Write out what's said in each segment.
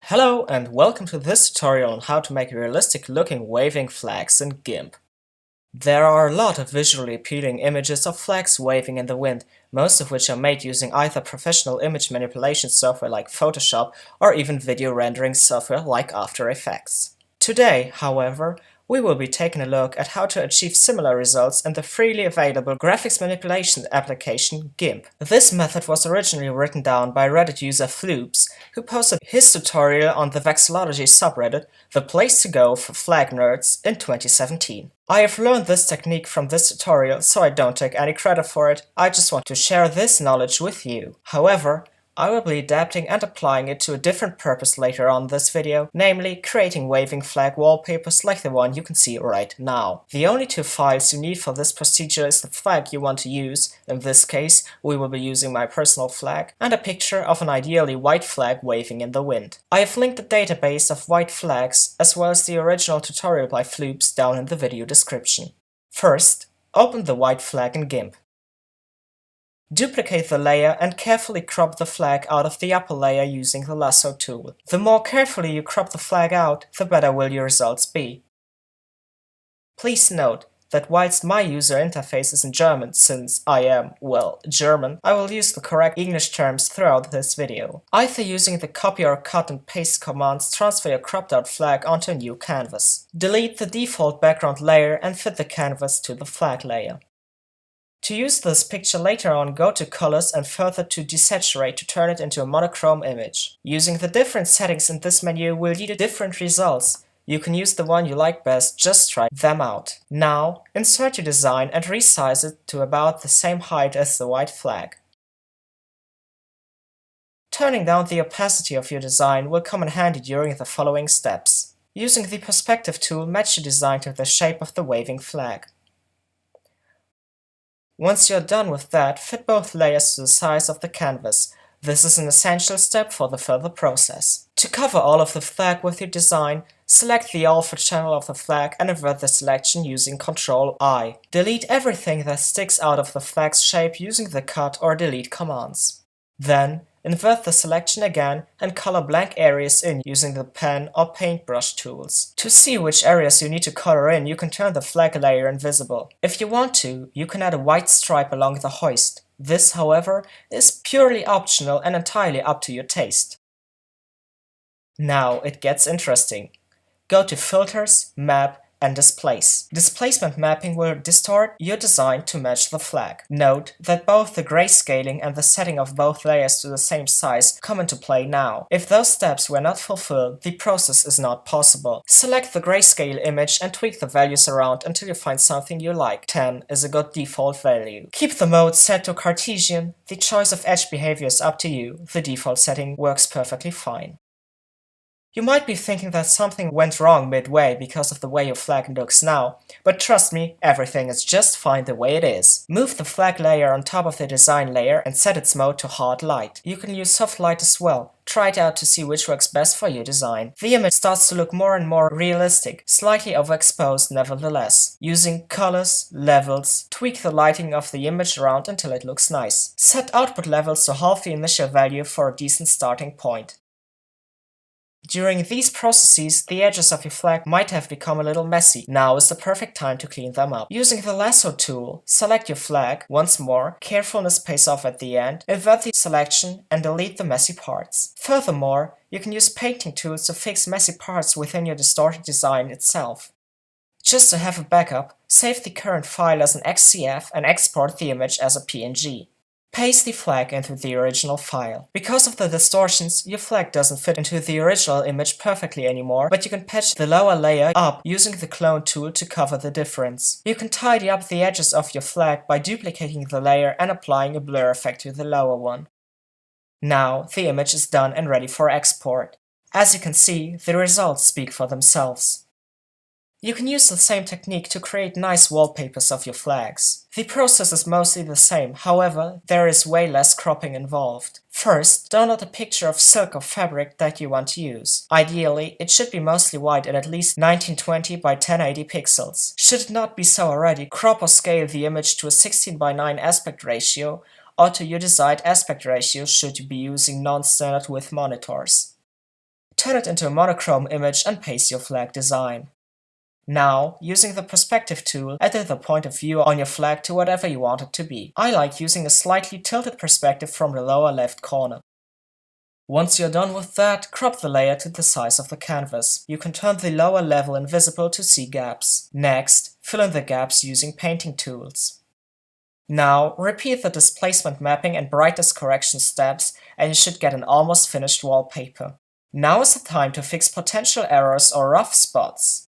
Hello and welcome to this tutorial on how to make realistic looking waving flags in GIMP. There are a lot of visually appealing images of flags waving in the wind, most of which are made using either professional image manipulation software like Photoshop or even video rendering software like After Effects. Today, however, we will be taking a look at how to achieve similar results in the freely available graphics manipulation application GIMP. This method was originally written down by Reddit user Floops, who posted his tutorial on the Vexillology subreddit, the place to go for flag nerds, in 2017. I have learned this technique from this tutorial, so I don't take any credit for it, I just want to share this knowledge with you. However, I will be adapting and applying it to a different purpose later on in this video, namely creating waving flag wallpapers like the one you can see right now. The only two files you need for this procedure is the flag you want to use, in this case we will be using my personal flag, and a picture of an ideally white flag waving in the wind. I have linked the database of white flags as well as the original tutorial by Floops down in the video description. First, open the white flag in GIMP. Duplicate the layer and carefully crop the flag out of the upper layer using the lasso tool. The more carefully you crop the flag out, the better will your results be. Please note that whilst my user interface is in German, since I am, well, German, I will use the correct English terms throughout this video. Either using the copy or cut and paste commands, transfer your cropped out flag onto a new canvas. Delete the default background layer and fit the canvas to the flag layer. To use this picture later on, go to Colors and further to Desaturate to turn it into a monochrome image. Using the different settings in this menu will yield different results. You can use the one you like best, just try them out. Now, insert your design and resize it to about the same height as the white flag. Turning down the opacity of your design will come in handy during the following steps. Using the Perspective tool, match your design to the shape of the waving flag. Once you're done with that, fit both layers to the size of the canvas. This is an essential step for the further process. To cover all of the flag with your design, select the alpha channel of the flag and invert the selection using Ctrl-I. Delete everything that sticks out of the flag's shape using the cut or delete commands. Then, invert the selection again and color blank areas in using the pen or paintbrush tools. To see which areas you need to color in, you can turn the flag layer invisible. If you want to, you can add a white stripe along the hoist. This, however, is purely optional and entirely up to your taste. Now it gets interesting. Go to Filters, Map, and Displace. Displacement mapping will distort your design to match the flag. Note that both the grayscaling and the setting of both layers to the same size come into play now. If those steps were not fulfilled, the process is not possible. Select the grayscale image and tweak the values around until you find something you like. 10 is a good default value. Keep the mode set to Cartesian. The choice of edge behavior is up to you. The default setting works perfectly fine. You might be thinking that something went wrong midway because of the way your flag looks now, but trust me, everything is just fine the way it is. Move the flag layer on top of the design layer and set its mode to hard light. You can use soft light as well. Try it out to see which works best for your design. The image starts to look more and more realistic, slightly overexposed nevertheless. Using colors, levels, tweak the lighting of the image around until it looks nice. Set output levels to half the initial value for a decent starting point. During these processes, the edges of your flag might have become a little messy. Now is the perfect time to clean them up. Using the lasso tool, select your flag. Once more, carefulness pays off at the end. Invert the selection and delete the messy parts. Furthermore, you can use painting tools to fix messy parts within your distorted design itself. Just to have a backup, save the current file as an XCF and export the image as a PNG. Paste the flag into the original file. Because of the distortions, your flag doesn't fit into the original image perfectly anymore, but you can patch the lower layer up using the clone tool to cover the difference. You can tidy up the edges of your flag by duplicating the layer and applying a blur effect to the lower one. Now the image is done and ready for export. As you can see, the results speak for themselves. You can use the same technique to create nice wallpapers of your flags. The process is mostly the same, however, there is way less cropping involved. First, download a picture of silk or fabric that you want to use. Ideally, it should be mostly white at least 1920 by 1080 pixels. Should it not be so already, crop or scale the image to a 16:9 aspect ratio, or to your desired aspect ratio should you be using non-standard width monitors. Turn it into a monochrome image and paste your flag design. Now, using the perspective tool, edit the point of view on your flag to whatever you want it to be. I like using a slightly tilted perspective from the lower left corner. Once you're done with that, crop the layer to the size of the canvas. You can turn the lower level invisible to see gaps. Next, fill in the gaps using painting tools. Now, repeat the displacement mapping and brightness correction steps, and you should get an almost finished wallpaper. Now is the time to fix potential errors or rough spots.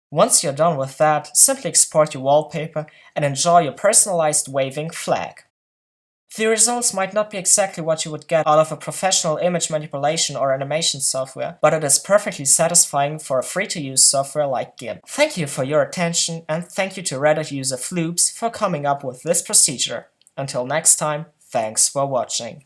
Once you're done with that, simply export your wallpaper and enjoy your personalized waving flag. The results might not be exactly what you would get out of a professional image manipulation or animation software, but it is perfectly satisfying for a free-to-use software like GIMP. Thank you for your attention, and thank you to Reddit user Floops for coming up with this procedure. Until next time, thanks for watching.